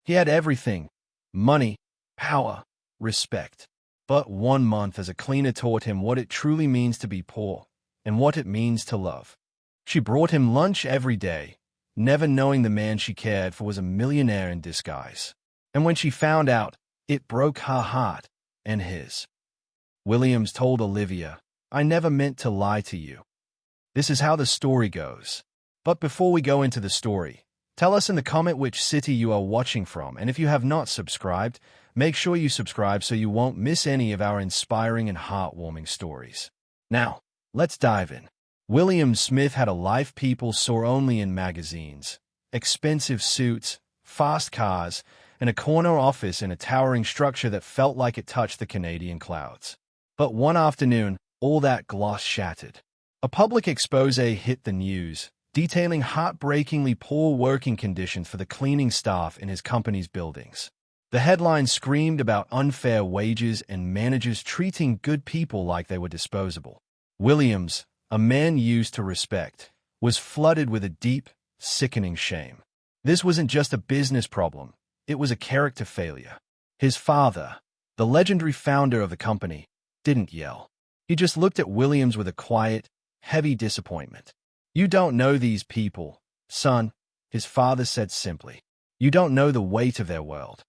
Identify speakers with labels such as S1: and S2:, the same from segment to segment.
S1: He had everything: money, power, respect. But 1 month as a cleaner taught him what it truly means to be poor and what it means to love. She brought him lunch every day, never knowing the man she cared for was a millionaire in disguise. And when she found out, it broke her heart and his. Williams told Olivia, "I never meant to lie to you." This is how the story goes. But before we go into the story, tell us in the comment which city you are watching from, and if you have not subscribed, make sure you subscribe so you won't miss any of our inspiring and heartwarming stories. Now, let's dive in. William Smith had a life people saw only in magazines: expensive suits, fast cars, and a corner office in a towering structure that felt like it touched the Canadian clouds. But one afternoon, all that gloss shattered. A public expose hit the news, detailing heartbreakingly poor working conditions for the cleaning staff in his company's buildings. The headline screamed about unfair wages and managers treating good people like they were disposable. Williams, a man used to respect, was flooded with a deep, sickening shame. This wasn't just a business problem, it was a character failure. His father, the legendary founder of the company, didn't yell. He just looked at Williams with a quiet, heavy disappointment. "You don't know these people, son," his father said simply. "You don't know the weight of their world."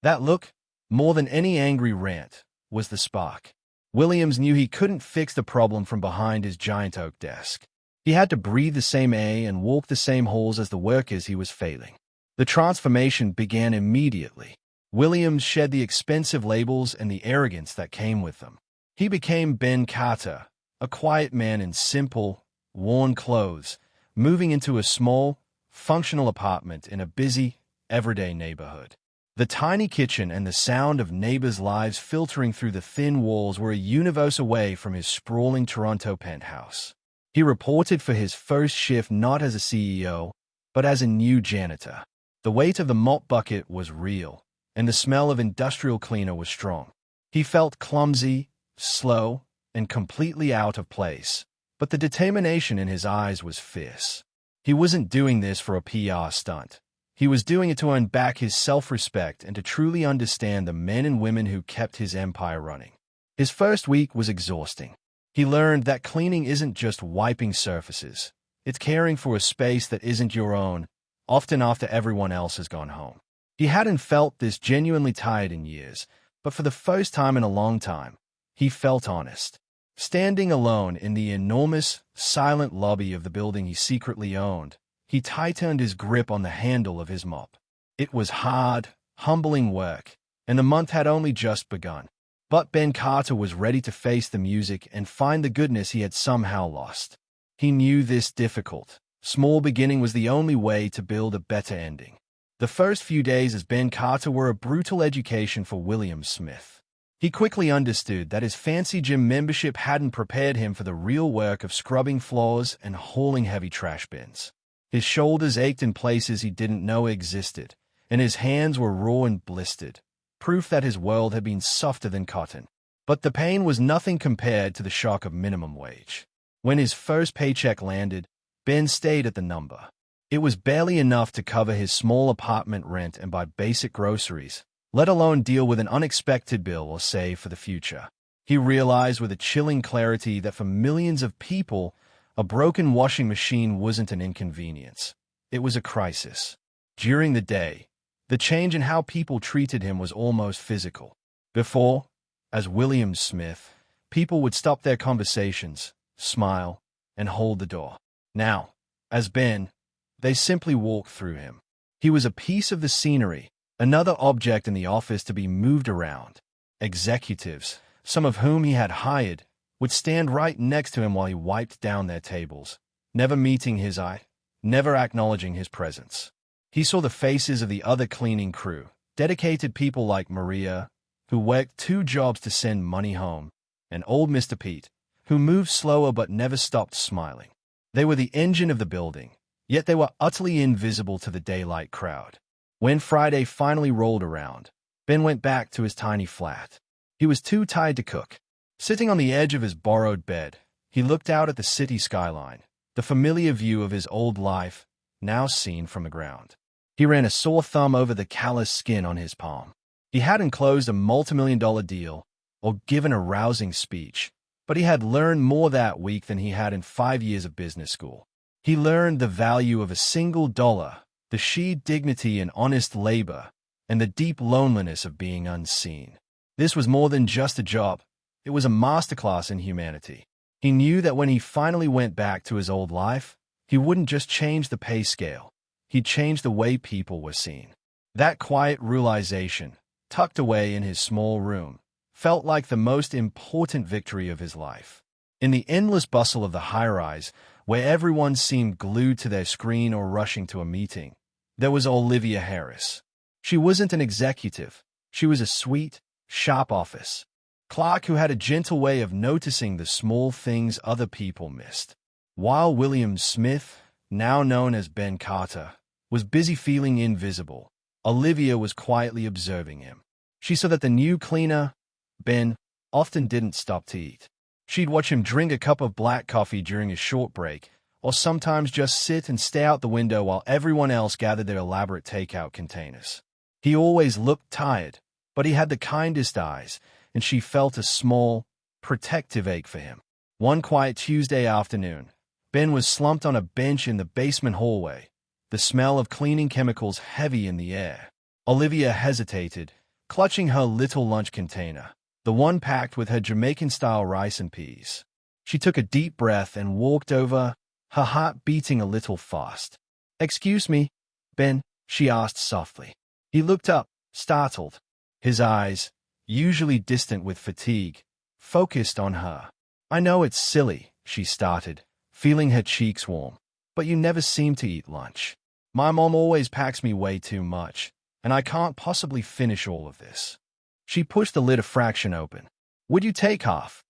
S1: That look, more than any angry rant, was the spark. Williams knew he couldn't fix the problem from behind his giant oak desk. He had to breathe the same air and walk the same halls as the workers he was failing. The transformation began immediately. Williams shed the expensive labels and the arrogance that came with them. He became Ben Carter, a quiet man in simple, worn clothes, moving into a small, functional apartment in a busy, everyday neighborhood. The tiny kitchen and the sound of neighbors' lives filtering through the thin walls were a universe away from his sprawling Toronto penthouse. He reported for his first shift not as a CEO, but as a new janitor. The weight of the mop bucket was real, and the smell of industrial cleaner was strong. He felt clumsy, slow, and completely out of place, but the determination in his eyes was fierce. He wasn't doing this for a PR stunt. He was doing it to earn back his self-respect and to truly understand the men and women who kept his empire running. His first week was exhausting. He learned that cleaning isn't just wiping surfaces. It's caring for a space that isn't your own, often after everyone else has gone home. He hadn't felt this genuinely tired in years, but for the first time in a long time, he felt honest. Standing alone in the enormous, silent lobby of the building he secretly owned, he tightened his grip on the handle of his mop. It was hard, humbling work, and the month had only just begun. But Ben Carter was ready to face the music and find the goodness he had somehow lost. He knew this difficult, small beginning was the only way to build a better ending. The first few days as Ben Carter were a brutal education for William Smith. He quickly understood that his fancy gym membership hadn't prepared him for the real work of scrubbing floors and hauling heavy trash bins. His shoulders ached in places he didn't know existed, and his hands were raw and blistered, proof that his world had been softer than cotton. But the pain was nothing compared to the shock of minimum wage. When his first paycheck landed, Ben stayed at the number. It was barely enough to cover his small apartment rent and buy basic groceries, let alone deal with an unexpected bill or save for the future. He realized with a chilling clarity that for millions of people, a broken washing machine wasn't an inconvenience. It was a crisis. During the day, the change in how people treated him was almost physical. Before, as William Smith, people would stop their conversations, smile, and hold the door. Now, as Ben, they simply walked through him. He was a piece of the scenery, another object in the office to be moved around. Executives, some of whom he had hired, would stand right next to him while he wiped down their tables, never meeting his eye, never acknowledging his presence. He saw the faces of the other cleaning crew, dedicated people like Maria, who worked 2 jobs to send money home, and old Mr. Pete, who moved slower but never stopped smiling. They were the engine of the building, yet they were utterly invisible to the daylight crowd. When Friday finally rolled around, Ben went back to his tiny flat. He was too tired to cook. Sitting on the edge of his borrowed bed, he looked out at the city skyline, the familiar view of his old life, now seen from the ground. He ran a sore thumb over the callous skin on his palm. He hadn't closed a multimillion-dollar deal or given a rousing speech, but he had learned more that week than he had in 5 years of business school. He learned the value of a single dollar, the sheer dignity in honest labor, and the deep loneliness of being unseen. This was more than just a job. It was a masterclass in humanity. He knew that when he finally went back to his old life, he wouldn't just change the pay scale. He'd change the way people were seen. That quiet realization, tucked away in his small room, felt like the most important victory of his life. In the endless bustle of the high-rise, where everyone seemed glued to their screen or rushing to a meeting, there was Olivia Harris. She wasn't an executive. She was a sweet, sharp office clerk who had a gentle way of noticing the small things other people missed. While William Smith, now known as Ben Carter, was busy feeling invisible, Olivia was quietly observing him. She saw that the new cleaner, Ben, often didn't stop to eat. She'd watch him drink a cup of black coffee during a short break, or sometimes just sit and stare out the window while everyone else gathered their elaborate takeout containers. He always looked tired, but he had the kindest eyes, and she felt a small, protective ache for him. One quiet Tuesday afternoon, Ben was slumped on a bench in the basement hallway, the smell of cleaning chemicals heavy in the air. Olivia hesitated, clutching her little lunch container, the one packed with her Jamaican-style rice and peas. She took a deep breath and walked over, her heart beating a little fast. "Excuse me, Ben," she asked softly. He looked up, startled. His eyes, usually distant with fatigue, focused on her. "I know it's silly," she started, feeling her cheeks warm, "but you never seem to eat lunch. My mom always packs me way too much, and I can't possibly finish all of this." She pushed the lid a fraction open. "Would you take half?"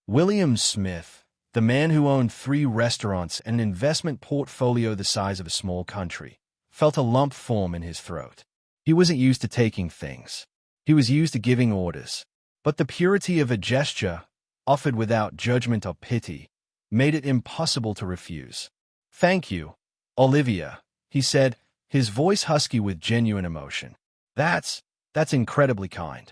S1: William Smith, the man who owned 3 restaurants and an investment portfolio the size of a small country, felt a lump form in his throat. He wasn't used to taking things. He was used to giving orders. But the purity of a gesture, offered without judgment or pity, made it impossible to refuse. "Thank you, Olivia," he said, his voice husky with genuine emotion. That's incredibly kind."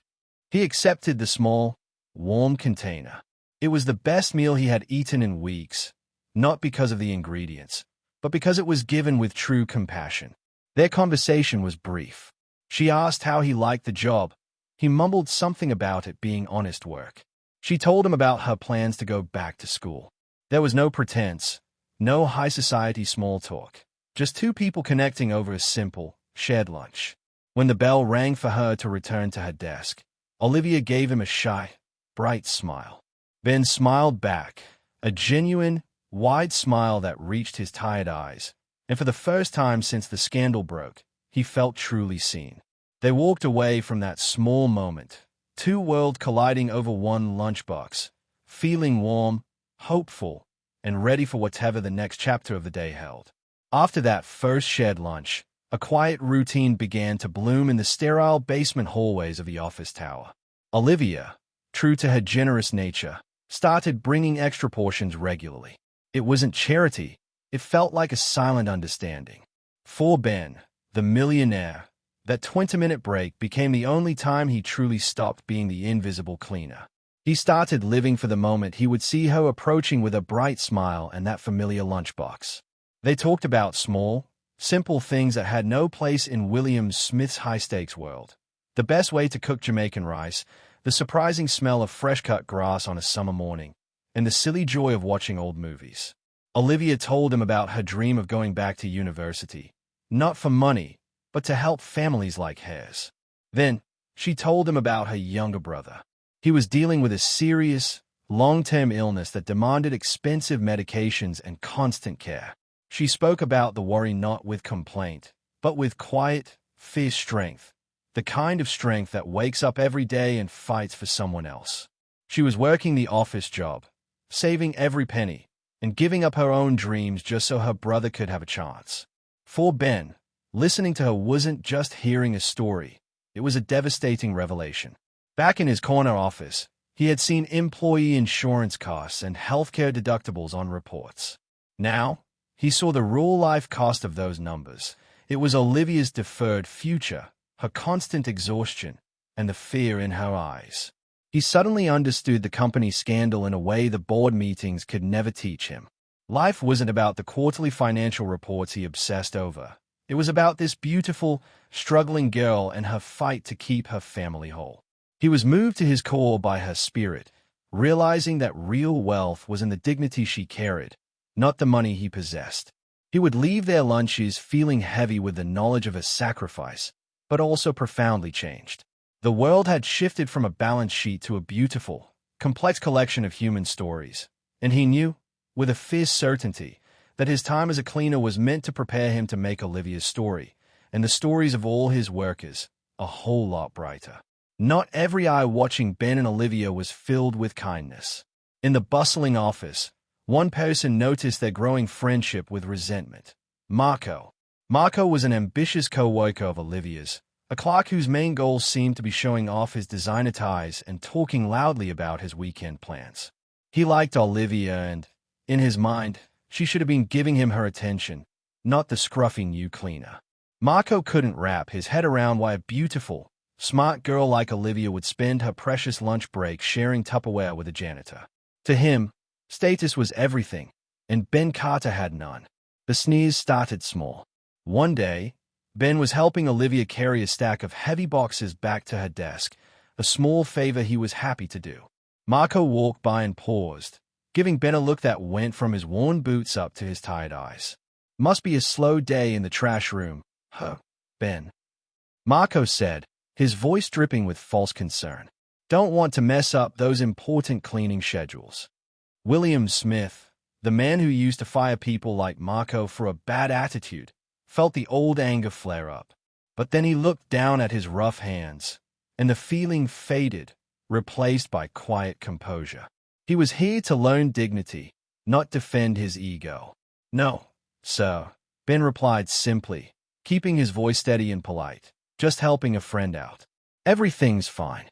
S1: He accepted the small, warm container. It was the best meal he had eaten in weeks, not because of the ingredients, but because it was given with true compassion. Their conversation was brief. She asked how he liked the job. He mumbled something about it being honest work. She told him about her plans to go back to school. There was no pretense, no high society small talk, just 2 people connecting over a simple, shared lunch. When the bell rang for her to return to her desk, Olivia gave him a shy, bright smile. Ben smiled back, a genuine, wide smile that reached his tired eyes, and for the first time since the scandal broke, he felt truly seen. They walked away from that small moment, 2 worlds colliding over one lunchbox, feeling warm, hopeful, and ready for whatever the next chapter of the day held. After that first shared lunch, a quiet routine began to bloom in the sterile basement hallways of the office tower. Olivia, true to her generous nature, started bringing extra portions regularly. It wasn't charity, it felt like a silent understanding. For Ben, the millionaire, that 20-minute break became the only time he truly stopped being the invisible cleaner. He started living for the moment he would see her approaching with a bright smile and that familiar lunchbox. They talked about small, simple things that had no place in William Smith's high-stakes world. The best way to cook Jamaican rice, the surprising smell of fresh-cut grass on a summer morning, and the silly joy of watching old movies. Olivia told him about her dream of going back to university, not for money, but to help families like hers. Then, she told him about her younger brother. He was dealing with a serious, long-term illness that demanded expensive medications and constant care. She spoke about the worry not with complaint, but with quiet, fierce strength, the kind of strength that wakes up every day and fights for someone else. She was working the office job, saving every penny, and giving up her own dreams just so her brother could have a chance. For Ben, listening to her wasn't just hearing a story, it was a devastating revelation. Back in his corner office, he had seen employee insurance costs and healthcare deductibles on reports. Now, he saw the real-life cost of those numbers, It was Olivia's deferred future, her constant exhaustion, and the fear in her eyes. He suddenly understood the company's scandal in a way the board meetings could never teach him. Life wasn't about the quarterly financial reports he obsessed over. It was about this beautiful, struggling girl and her fight to keep her family whole. He was moved to his core by her spirit, realizing that real wealth was in the dignity she carried, not the money he possessed. He would leave their lunches feeling heavy with the knowledge of his sacrifice, but also profoundly changed. The world had shifted from a balance sheet to a beautiful, complex collection of human stories, and he knew, with a fierce certainty, that his time as a cleaner was meant to prepare him to make Olivia's story, and the stories of all his workers, a whole lot brighter. Not every eye watching Ben and Olivia was filled with kindness. In the bustling office, one person noticed their growing friendship with resentment. Marco. Marco was an ambitious co-worker of Olivia's, a clerk whose main goal seemed to be showing off his designer ties and talking loudly about his weekend plans. He liked Olivia and, in his mind, she should have been giving him her attention, not the scruffy new cleaner. Marco couldn't wrap his head around why a beautiful, smart girl like Olivia would spend her precious lunch break sharing Tupperware with a janitor. To him, status was everything, and Ben Carter had none. The sneers started small. One day, Ben was helping Olivia carry a stack of heavy boxes back to her desk, a small favor he was happy to do. Marco walked by and paused, giving Ben a look that went from his worn boots up to his tired eyes. "Must be a slow day in the trash room, huh, Ben?" Marco said, his voice dripping with false concern. "Don't want to mess up those important cleaning schedules." William Smith, the man who used to fire people like Marco for a bad attitude, felt the old anger flare up. But then he looked down at his rough hands, and the feeling faded, replaced by quiet composure. He was here to learn dignity, not defend his ego. "No, sir," Ben replied simply, keeping his voice steady and polite. "Just helping a friend out. Everything's fine."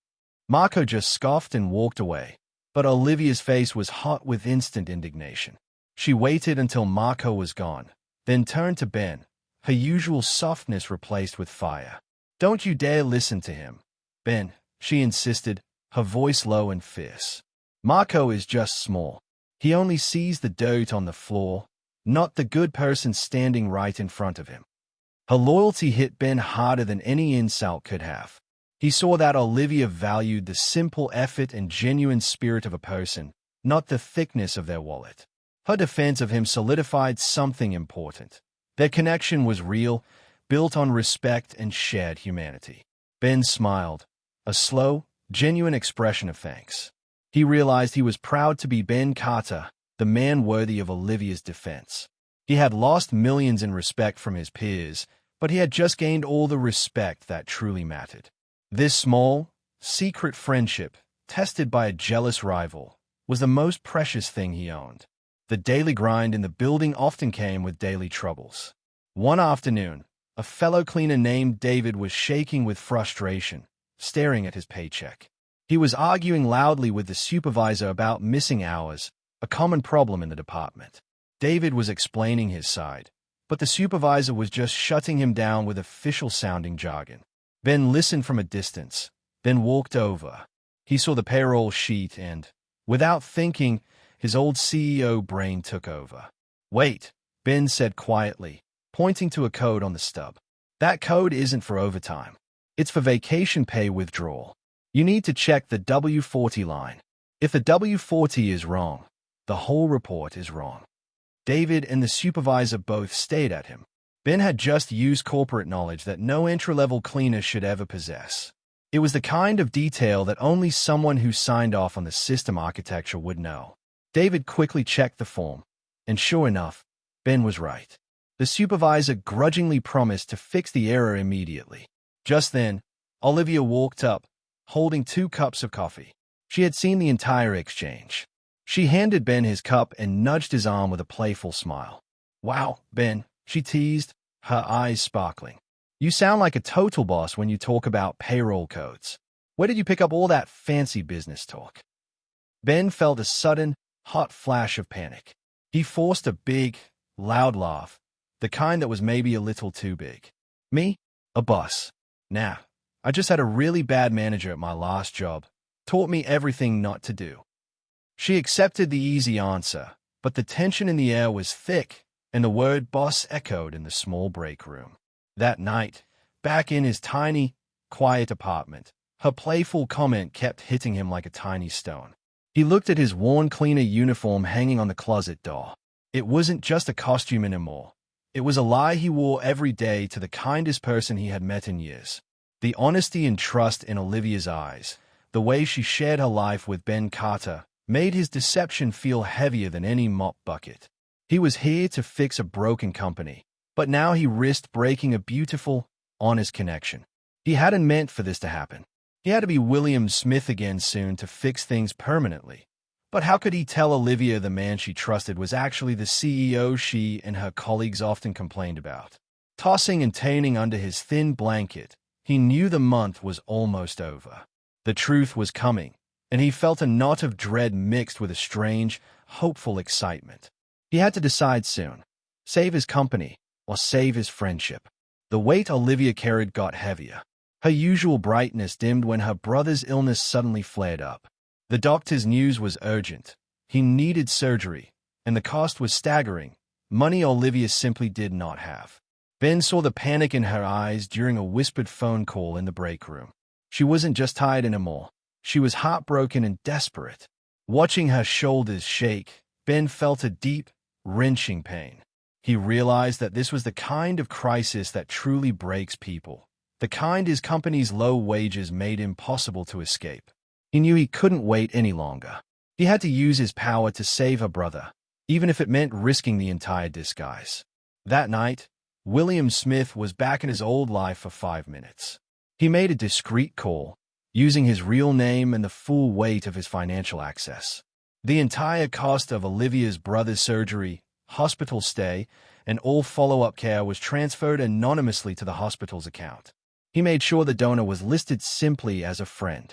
S1: Marco just scoffed and walked away, but Olivia's face was hot with instant indignation. She waited until Marco was gone, then turned to Ben, her usual softness replaced with fire. "Don't you dare listen to him, Ben," she insisted, her voice low and fierce. "Marco is just small. He only sees the dirt on the floor, not the good person standing right in front of him." Her loyalty hit Ben harder than any insult could have. He saw that Olivia valued the simple effort and genuine spirit of a person, not the thickness of their wallet. Her defense of him solidified something important. Their connection was real, built on respect and shared humanity. Ben smiled, a slow, genuine expression of thanks. He realized he was proud to be Ben Carter, the man worthy of Olivia's defense. He had lost millions in respect from his peers, but he had just gained all the respect that truly mattered. This small, secret friendship, tested by a jealous rival, was the most precious thing he owned. The daily grind in the building often came with daily troubles. One afternoon, a fellow cleaner named David was shaking with frustration, staring at his paycheck. He was arguing loudly with the supervisor about missing hours, a common problem in the department. David was explaining his side, but the supervisor was just shutting him down with official-sounding jargon. Ben listened from a distance, then walked over. He saw the payroll sheet and, without thinking, his old CEO brain took over. "Wait," Ben said quietly, pointing to a code on the stub. "That code isn't for overtime. It's for vacation pay withdrawal. You need to check the W-40 line. If the W-40 is wrong, the whole report is wrong." David and the supervisor both stared at him. Ben had just used corporate knowledge that no entry-level cleaner should ever possess. It was the kind of detail that only someone who signed off on the system architecture would know. David quickly checked the form, and sure enough, Ben was right. The supervisor grudgingly promised to fix the error immediately. Just then, Olivia walked up, holding 2 cups of coffee. She had seen the entire exchange. She handed Ben his cup and nudged his arm with a playful smile. "Wow, Ben," she teased, her eyes sparkling. "You sound like a total boss when you talk about payroll codes. Where did you pick up all that fancy business talk?" Ben felt a sudden, hot flash of panic. He forced a big, loud laugh, the kind that was maybe a little too big. Me? A boss. Nah, I just had a really bad manager at my last job. Taught me everything not to do. She accepted the easy answer, but the tension in the air was thick, and the word boss echoed in the small break room. That night, back in his tiny, quiet apartment, her playful comment kept hitting him like a tiny stone. He looked at his worn cleaner uniform hanging on the closet door. It wasn't just a costume anymore. It was a lie he wore every day to the kindest person he had met in years. The honesty and trust in Olivia's eyes, the way she shared her life with Ben Carter, made his deception feel heavier than any mop bucket. He was here to fix a broken company, but now he risked breaking a beautiful, honest connection. He hadn't meant for this to happen. He had to be William Smith again soon to fix things permanently. But how could he tell Olivia the man she trusted was actually the CEO she and her colleagues often complained about? Tossing and turning under his thin blanket, he knew the month was almost over. The truth was coming, and he felt a knot of dread mixed with a strange, hopeful excitement. He had to decide soon. Save his company, or save his friendship. The weight Olivia carried got heavier. Her usual brightness dimmed when her brother's illness suddenly flared up. The doctor's news was urgent. He needed surgery, and the cost was staggering, money Olivia simply did not have. Ben saw the panic in her eyes during a whispered phone call in the break room. She wasn't just tired anymore. She was heartbroken and desperate. Watching her shoulders shake, Ben felt a deep, wrenching pain. He realized that this was the kind of crisis that truly breaks people, the kind his company's low wages made impossible to escape. He knew he couldn't wait any longer. He had to use his power to save her brother, even if it meant risking the entire disguise. That night, William Smith was back in his old life for 5 minutes. He made a discreet call, using his real name and the full weight of his financial access. The entire cost of Olivia's brother's surgery, hospital stay, and all follow-up care was transferred anonymously to the hospital's account. He made sure the donor was listed simply as a friend.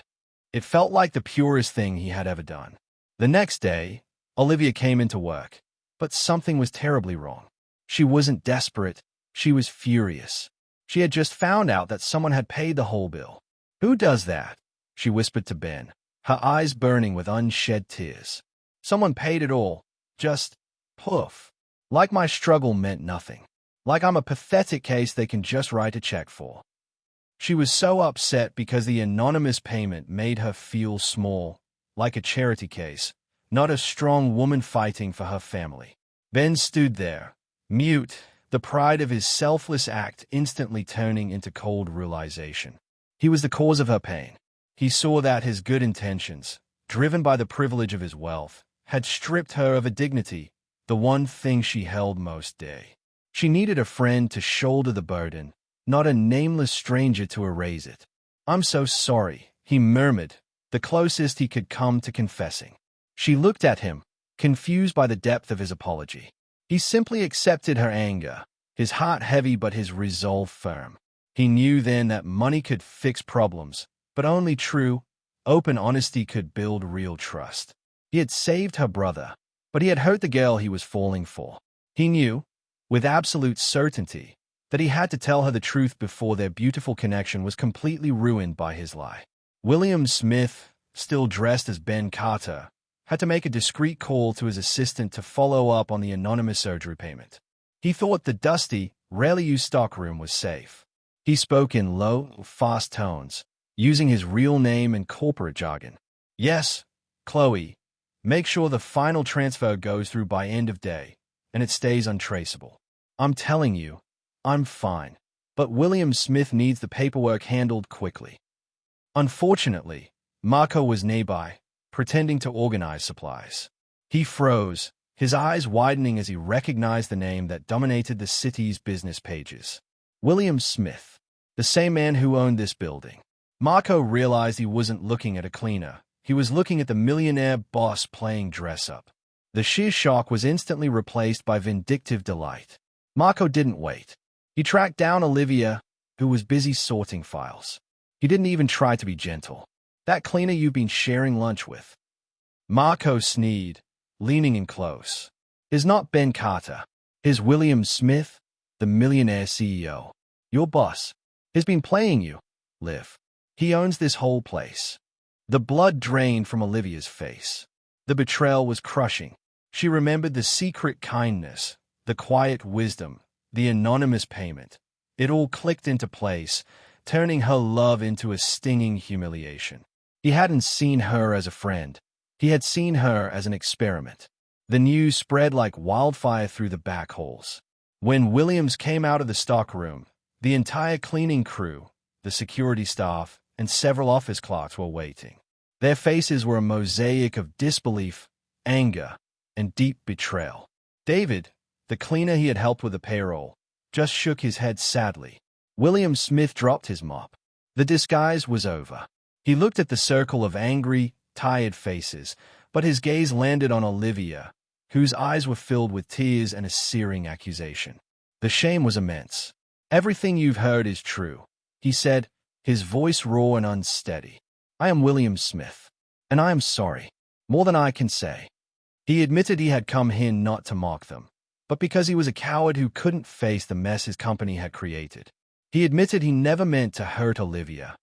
S1: It felt like the purest thing he had ever done. The next day, Olivia came into work, but something was terribly wrong. She wasn't desperate, she was furious. She had just found out that someone had paid the whole bill. "Who does that?" she whispered to Ben, her eyes burning with unshed tears. "Someone paid it all. Just poof. Like my struggle meant nothing. Like I'm a pathetic case they can just write a check for." She was so upset because the anonymous payment made her feel small, like a charity case, not a strong woman fighting for her family. Ben stood there, mute, the pride of his selfless act instantly turning into cold realization. He was the cause of her pain. He saw that his good intentions, driven by the privilege of his wealth, had stripped her of a dignity, the one thing she held most dear. She needed a friend to shoulder the burden, not a nameless stranger to erase it. "I'm so sorry," he murmured, the closest he could come to confessing. She looked at him, confused by the depth of his apology. He simply accepted her anger, his heart heavy but his resolve firm. He knew then that money could fix problems, but only true, open honesty could build real trust. He had saved her brother, but he had hurt the girl he was falling for. He knew, with absolute certainty, that he had to tell her the truth before their beautiful connection was completely ruined by his lie. William Smith, still dressed as Ben Carter, had to make a discreet call to his assistant to follow up on the anonymous surgery payment. He thought the dusty, rarely used stockroom was safe. He spoke in low, fast tones, using his real name and corporate jargon. "Yes, Chloe, make sure the final transfer goes through by end of day, and it stays untraceable. I'm telling you, I'm fine, but William Smith needs the paperwork handled quickly." Unfortunately, Marco was nearby, pretending to organize supplies. He froze, his eyes widening as he recognized the name that dominated the city's business pages. William Smith, the same man who owned this building. Marco realized he wasn't looking at a cleaner. He was looking at the millionaire boss playing dress-up. The sheer shock was instantly replaced by vindictive delight. Marco didn't wait. He tracked down Olivia, who was busy sorting files. He didn't even try to be gentle. "That cleaner you've been sharing lunch with." Marco sneered, leaning in close. "Is not Ben Carter. Is William Smith." the Millionaire CEO. Your boss has been playing you, Liv. He owns this whole place. The blood drained from Olivia's face. The betrayal was crushing. She remembered the secret kindness, the quiet wisdom, the anonymous payment. It all clicked into place, turning her love into a stinging humiliation. He hadn't seen her as a friend. He had seen her as an experiment. The news spread like wildfire through the back halls. When Williams came out of the stockroom, the entire cleaning crew, the security staff, and several office clerks were waiting. Their faces were a mosaic of disbelief, anger, and deep betrayal. David, the cleaner he had helped with the payroll, just shook his head sadly. William Smith dropped his mop. The disguise was over. He looked at the circle of angry, tired faces, but his gaze landed on Olivia, whose eyes were filled with tears and a searing accusation. The shame was immense. "Everything you've heard is true," he said, his voice raw and unsteady. "I am William Smith, and I am sorry, more than I can say." He admitted he had come here not to mock them, but because he was a coward who couldn't face the mess his company had created. He admitted he never meant to hurt Olivia,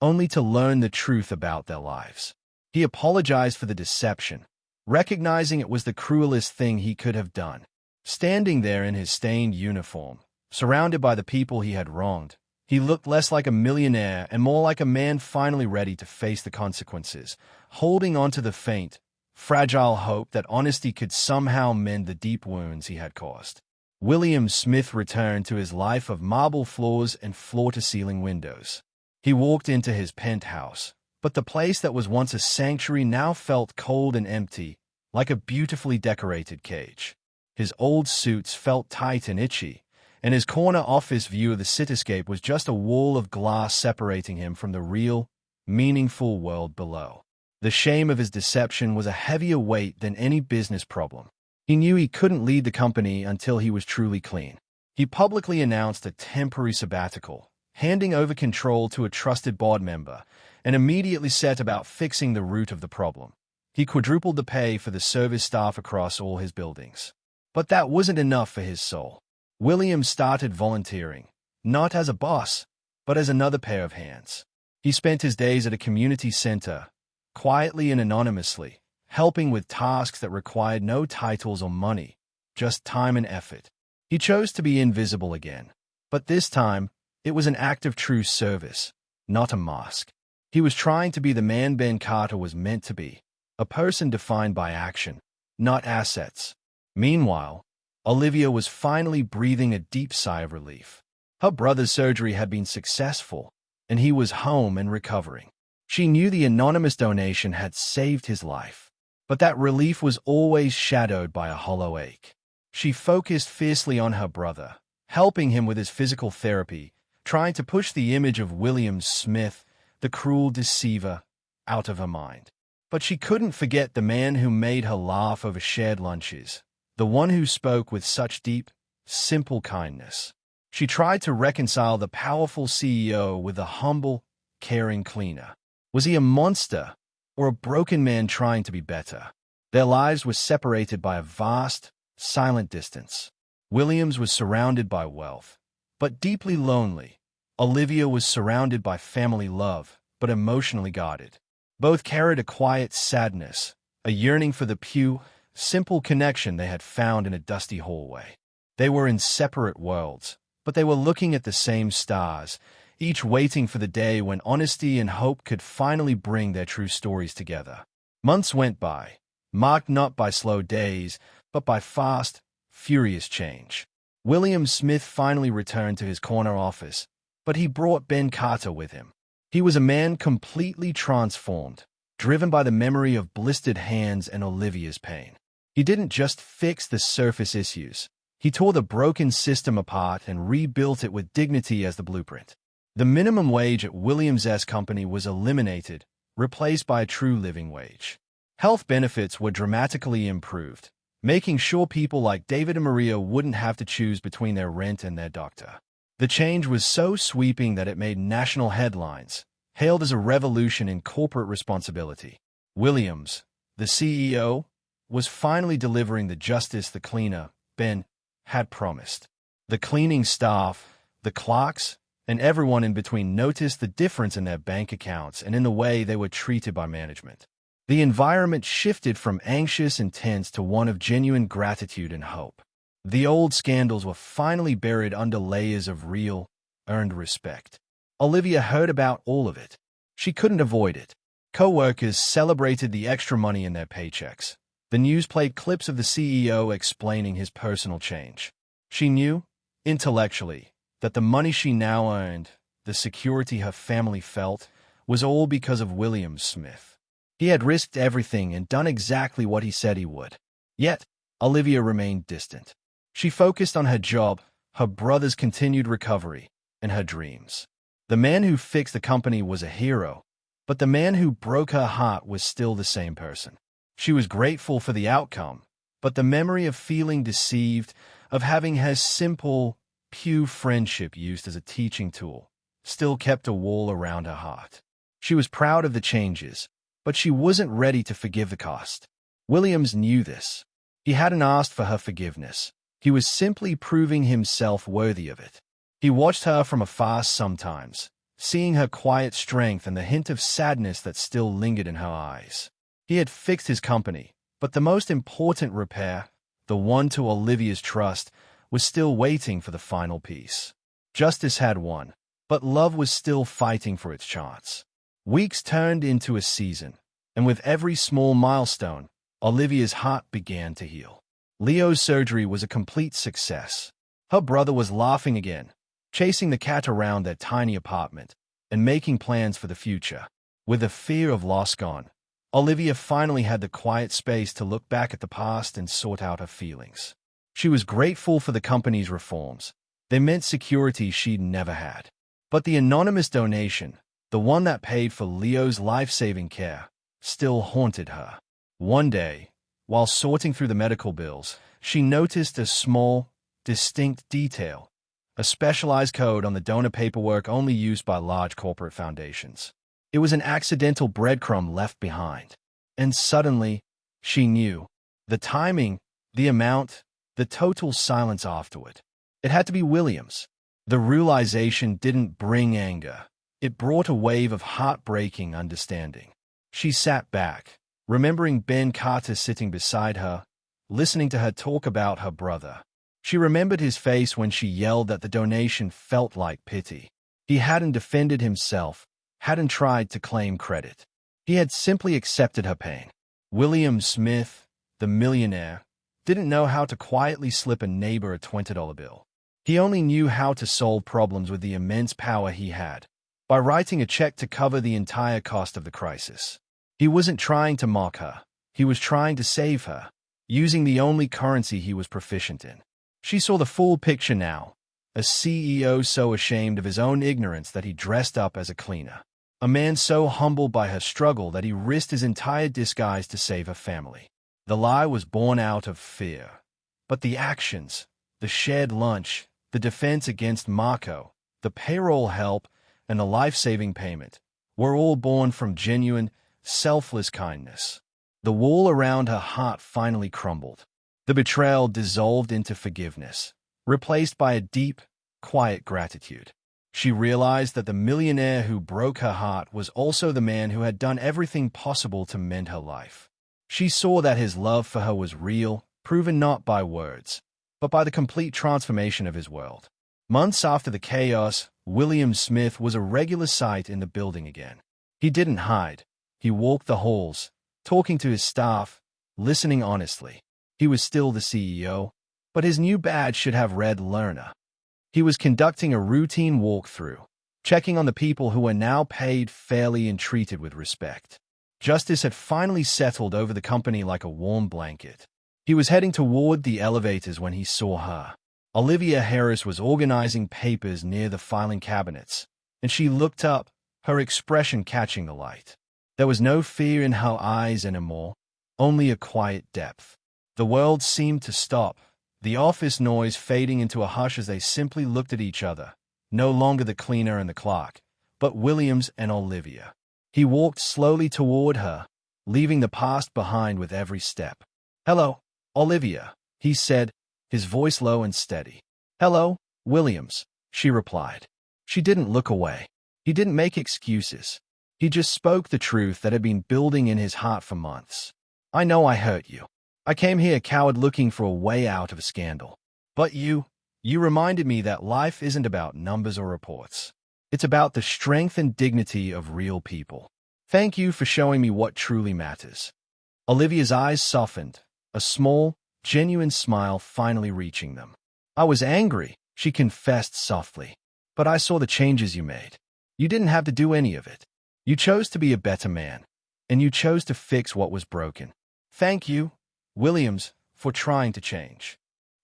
S1: only to learn the truth about their lives. He apologized for the deception, recognizing it was the cruelest thing he could have done. Standing there in his stained uniform, surrounded by the people he had wronged, he looked less like a millionaire and more like a man finally ready to face the consequences, holding on to the faint, fragile hope that honesty could somehow mend the deep wounds he had caused. William Smith returned to his life of marble floors and floor-to-ceiling windows. He walked into his penthouse, but the place that was once a sanctuary now felt cold and empty, like a beautifully decorated cage. His old suits felt tight and itchy, and his corner office view of the cityscape was just a wall of glass separating him from the real, meaningful world below. The shame of his deception was a heavier weight than any business problem. He knew he couldn't lead the company until he was truly clean. He publicly announced a temporary sabbatical, handing over control to a trusted board member, and immediately set about fixing the root of the problem. He quadrupled the pay for the service staff across all his buildings. But that wasn't enough for his soul. William started volunteering, not as a boss, but as another pair of hands. He spent his days at a community center, quietly and anonymously, helping with tasks that required no titles or money, just time and effort. He chose to be invisible again, but this time, it was an act of true service, not a mask. He was trying to be the man Ben Carter was meant to be, a person defined by action, not assets. Meanwhile, Olivia was finally breathing a deep sigh of relief. Her brother's surgery had been successful, and he was home and recovering. She knew the anonymous donation had saved his life, but that relief was always shadowed by a hollow ache. She focused fiercely on her brother, helping him with his physical therapy, trying to push the image of William Smith, the cruel deceiver, out of her mind. But she couldn't forget the man who made her laugh over shared lunches, the one who spoke with such deep, simple kindness. She tried to reconcile the powerful CEO with the humble, caring cleaner. Was he a monster or a broken man trying to be better? Their lives were separated by a vast, silent distance. Williams was surrounded by wealth, but deeply lonely. Olivia was surrounded by family love, but emotionally guarded. Both carried a quiet sadness, a yearning for the simple connection they had found in a dusty hallway. They were in separate worlds, but they were looking at the same stars, each waiting for the day when honesty and hope could finally bring their true stories together. Months went by, marked not by slow days, but by fast, furious change. William Smith finally returned to his corner office, but he brought Ben Carter with him. He was a man completely transformed, driven by the memory of blistered hands and Olivia's pain. He didn't just fix the surface issues. He tore the broken system apart and rebuilt it with dignity as the blueprint. The minimum wage at Williams' company was eliminated, replaced by a true living wage. Health benefits were dramatically improved, making sure people like David and Maria wouldn't have to choose between their rent and their doctor. The change was so sweeping that it made national headlines, hailed as a revolution in corporate responsibility. Williams, the CEO, was finally delivering the justice the cleaner, Ben, had promised. The cleaning staff, the clerks, and everyone in between noticed the difference in their bank accounts and in the way they were treated by management. The environment shifted from anxious and tense to one of genuine gratitude and hope. The old scandals were finally buried under layers of real, earned respect. Olivia heard about all of it. She couldn't avoid it. Co-workers celebrated the extra money in their paychecks. The news played clips of the CEO explaining his personal change. She knew, intellectually, that the money she now earned, the security her family felt, was all because of William Smith. He had risked everything and done exactly what he said he would. Yet, Olivia remained distant. She focused on her job, her brother's continued recovery, and her dreams. The man who fixed the company was a hero, but the man who broke her heart was still the same person. She was grateful for the outcome, but the memory of feeling deceived, of having her simple, pure friendship used as a teaching tool, still kept a wall around her heart. She was proud of the changes, but she wasn't ready to forgive the cost. Williams knew this. He hadn't asked for her forgiveness. He was simply proving himself worthy of it. He watched her from afar sometimes, seeing her quiet strength and the hint of sadness that still lingered in her eyes. He had fixed his company, but the most important repair, the one to Olivia's trust, was still waiting for the final piece. Justice had won, but love was still fighting for its chance. Weeks turned into a season, and with every small milestone, Olivia's heart began to heal. Leo's surgery was a complete success. Her brother was laughing again, chasing the cat around their tiny apartment, and making plans for the future. With the fear of loss gone, Olivia finally had the quiet space to look back at the past and sort out her feelings. She was grateful for the company's reforms. They meant security she'd never had. But the anonymous donation, the one that paid for Leo's life-saving care, still haunted her. One day, while sorting through the medical bills, she noticed a small, distinct detail, a specialized code on the donor paperwork only used by large corporate foundations. It was an accidental breadcrumb left behind. And suddenly, she knew. The timing, the amount, the total silence afterward. It had to be Williams. The realization didn't bring anger. It brought a wave of heartbreaking understanding. She sat back, remembering Ben Carter sitting beside her, listening to her talk about her brother. She remembered his face when she yelled that the donation felt like pity. He hadn't defended himself, hadn't tried to claim credit. He had simply accepted her pain. William Smith, the millionaire, didn't know how to quietly slip a neighbor a $20 bill. He only knew how to solve problems with the immense power he had, by writing a check to cover the entire cost of the crisis. He wasn't trying to mock her. He was trying to save her, using the only currency he was proficient in. She saw the full picture now, a CEO so ashamed of his own ignorance that he dressed up as a cleaner. A man so humbled by her struggle that he risked his entire disguise to save her family. The lie was born out of fear. But the actions, the shared lunch, the defense against Marco, the payroll help, and the life-saving payment, were all born from genuine, selfless kindness. The wall around her heart finally crumbled. The betrayal dissolved into forgiveness, replaced by a deep, quiet gratitude. She realized that the millionaire who broke her heart was also the man who had done everything possible to mend her life. She saw that his love for her was real, proven not by words, but by the complete transformation of his world. Months after the chaos, William Smith was a regular sight in the building again. He didn't hide. He walked the halls, talking to his staff, listening honestly. He was still the CEO, but his new badge should have read Learner. He was conducting a routine walkthrough, checking on the people who were now paid fairly and treated with respect. Justice had finally settled over the company like a warm blanket. He was heading toward the elevators when he saw her. Olivia Harris was organizing papers near the filing cabinets, and she looked up, her expression catching the light. There was no fear in her eyes anymore, only a quiet depth. The world seemed to stop, the office noise fading into a hush as they simply looked at each other, no longer the cleaner and the clerk, but Williams and Olivia. He walked slowly toward her, leaving the past behind with every step. "Hello, Olivia," he said, his voice low and steady. "Hello, Williams," she replied. She didn't look away. He didn't make excuses. He just spoke the truth that had been building in his heart for months. "I know I hurt you. I came here a coward looking for a way out of a scandal. But you reminded me that life isn't about numbers or reports. It's about the strength and dignity of real people. Thank you for showing me what truly matters." Olivia's eyes softened, a small, genuine smile finally reaching them. "I was angry," she confessed softly. "But I saw the changes you made. You didn't have to do any of it. You chose to be a better man, and you chose to fix what was broken. Thank you, Williams, for trying to change."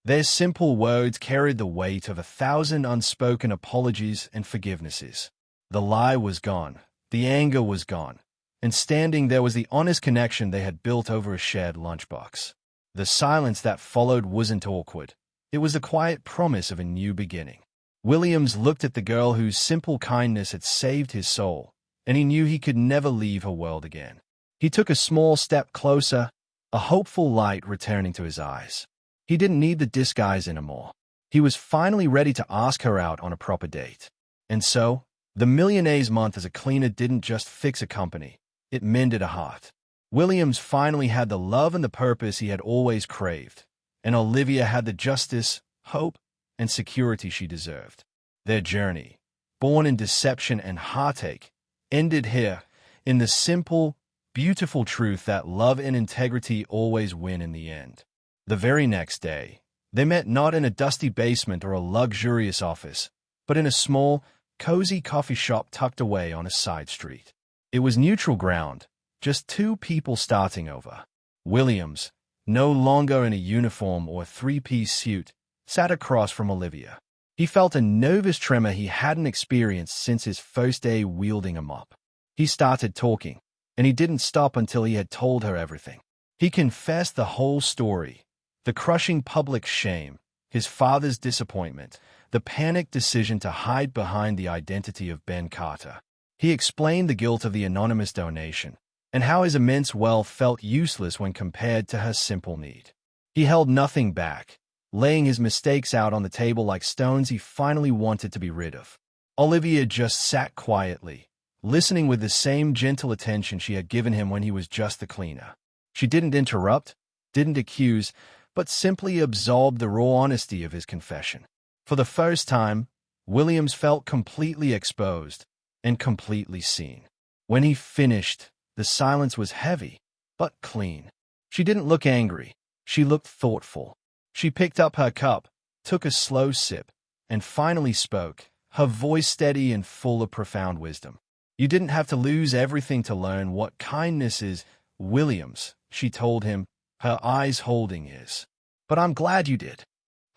S1: Their simple words carried the weight of 1,000 unspoken apologies and forgivenesses. The lie was gone, the anger was gone, and standing there was the honest connection they had built over a shared lunchbox. The silence that followed wasn't awkward. It was the quiet promise of a new beginning. Williams looked at the girl whose simple kindness had saved his soul, and he knew he could never leave her world again. He took a small step closer, a hopeful light returning to his eyes. He didn't need the disguise anymore. He was finally ready to ask her out on a proper date. And so, the Millionaire's month as a cleaner didn't just fix a company, it mended a heart. Williams finally had the love and the purpose he had always craved, and Olivia had the justice, hope, and security she deserved. Their journey, born in deception and heartache, ended here, in the simple, beautiful truth that love and integrity always win in the end. The very next day, they met not in a dusty basement or a luxurious office, but in a small, cozy coffee shop tucked away on a side street. It was neutral ground, just two people starting over. Williams, no longer in a uniform or three-piece suit, sat across from Olivia. He felt a nervous tremor he hadn't experienced since his first day wielding a mop. He started talking, and he didn't stop until he had told her everything. He confessed the whole story. The crushing public shame, his father's disappointment, the panicked decision to hide behind the identity of Ben Carter. He explained the guilt of the anonymous donation, and how his immense wealth felt useless when compared to her simple need. He held nothing back, laying his mistakes out on the table like stones he finally wanted to be rid of. Olivia just sat quietly, listening with the same gentle attention she had given him when he was just the cleaner. She didn't interrupt, didn't accuse, but simply absorbed the raw honesty of his confession. For the first time, Williams felt completely exposed and completely seen. When he finished, the silence was heavy, but clean. She didn't look angry. She looked thoughtful. She picked up her cup, took a slow sip, and finally spoke, her voice steady and full of profound wisdom. "You didn't have to lose everything to learn what kindness is, Williams," she told him, her eyes holding his. "But I'm glad you did."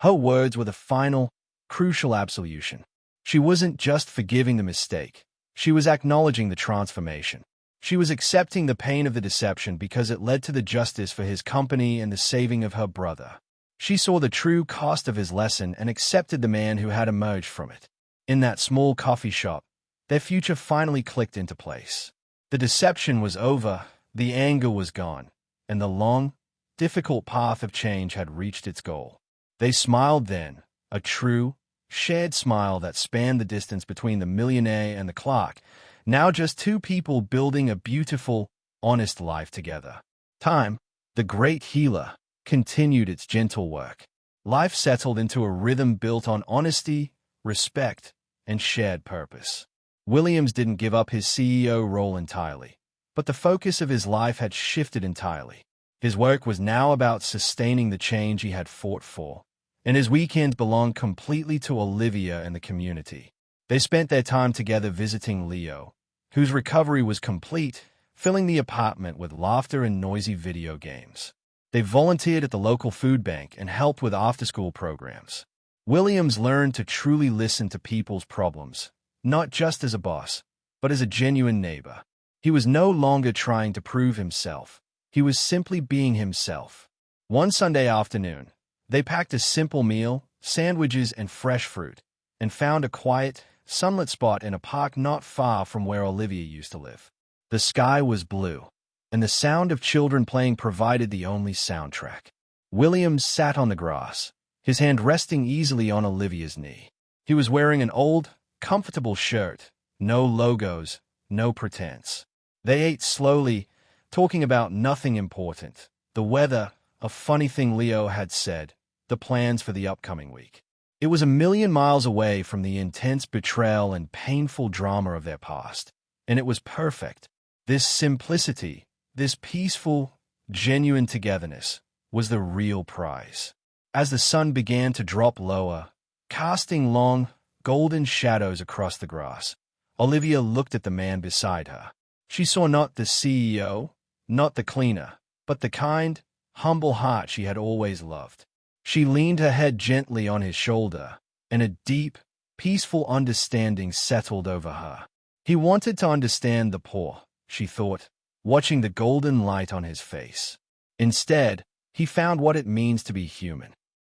S1: Her words were the final, crucial absolution. She wasn't just forgiving the mistake. She was acknowledging the transformation. She was accepting the pain of the deception because it led to the justice for his company and the saving of her brother. She saw the true cost of his lesson and accepted the man who had emerged from it. In that small coffee shop, their future finally clicked into place. The deception was over, the anger was gone, and the long, difficult path of change had reached its goal. They smiled then, a true, shared smile that spanned the distance between the millionaire and the clerk, now just two people building a beautiful, honest life together. Time, the great healer, continued its gentle work. Life settled into a rhythm built on honesty, respect, and shared purpose. Williams didn't give up his CEO role entirely, but the focus of his life had shifted entirely. His work was now about sustaining the change he had fought for, and his weekends belonged completely to Olivia and the community. They spent their time together visiting Leo, whose recovery was complete, filling the apartment with laughter and noisy video games. They volunteered at the local food bank and helped with after-school programs. Williams learned to truly listen to people's problems, not just as a boss, but as a genuine neighbor. He was no longer trying to prove himself. He was simply being himself. One Sunday afternoon, they packed a simple meal, sandwiches and fresh fruit, and found a quiet, sunlit spot in a park not far from where Olivia used to live. The sky was blue, and the sound of children playing provided the only soundtrack. Williams sat on the grass, his hand resting easily on Olivia's knee. He was wearing an old, comfortable shirt, no logos, no pretense. They ate slowly, talking about nothing important. The weather, a funny thing Leo had said, the plans for the upcoming week. It was a million miles away from the intense betrayal and painful drama of their past, and it was perfect. This simplicity, this peaceful, genuine togetherness, was the real prize. As the sun began to drop lower, casting long, golden shadows across the grass, Olivia looked at the man beside her. She saw not the CEO, not the cleaner, but the kind, humble heart she had always loved. She leaned her head gently on his shoulder, and a deep, peaceful understanding settled over her. He wanted to understand the poor, she thought, watching the golden light on his face. Instead, he found what it means to be human.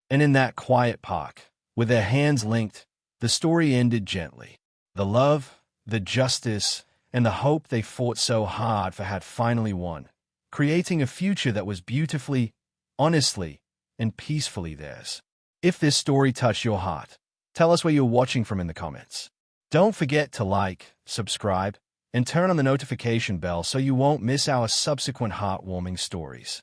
S1: And in that quiet park, with their hands linked, the story ended gently. The love, the justice, and the hope they fought so hard for had finally won, creating a future that was beautifully, honestly, and peacefully theirs. If this story touched your heart, tell us where you're watching from in the comments. Don't forget to like, subscribe, and turn on the notification bell so you won't miss our subsequent heartwarming stories.